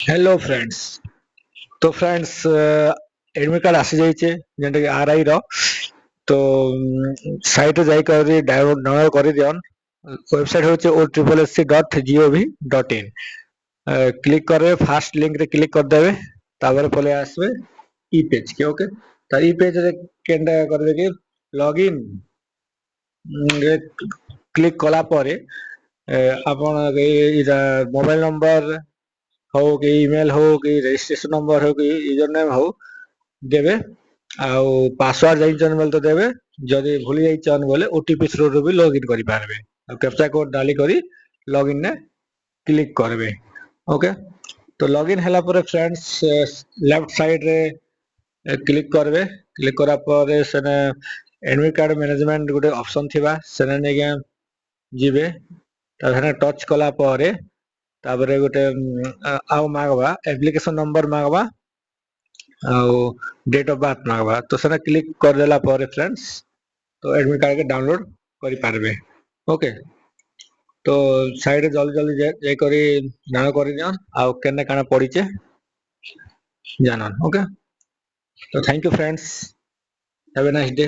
Hello friends. तो friends admit card आसी जाइए जेनटा कि आरआई रो। तो साइट रे जाई कर डाउनलोड कर दियन। वेबसाइट होचे ossc.gov.in। क्लिक करे फर्स्ट लिंक रे क्लिक कर देबे। तापर पले आसबे ई पेज के। ओके तो ई पेज रे केंडा करबे कि लॉगिन रे क्लिक कला परे आपण इरा मोबाइल नंबर हो कि ईमेल हो कि रजिस्ट्रेशन नंबर हो कि यूजर नेम हो देबे। आउ पासवर्ड जाइछन बोल तो देबे। जदि भूली जाइछन बोले ओटीपी थ्रू रो भी लॉगिन करि पारबे। आ कैप्चा कोड डाली करी लॉगिन ने क्लिक करबे। ओके तो लॉगिन हला पर फ्रेंड्स लेफ्ट साइड रे क्लिक करबे। क्लिक करा पर सेने एडमिट कार्ड मैनेजमेंट गोटे ऑप्शन थिबा सेने ने जिबे। ताने टच कला परे तापरे गोटे आउ मागवा एप्लिकेशन नंबर मागवा आउ डेट ऑफ बर्थ मागवा। तो सेना क्लिक कर देला पर फ्रेंड्स तो एडमिट कार्ड के डाउनलोड करि पारबे। ओके तो साइड रे जल्दी जल्दी जे करी डाउनलोड करि दियन आउ केने काना पड़ीचे जानन। ओके तो thank you friends, have a nice day.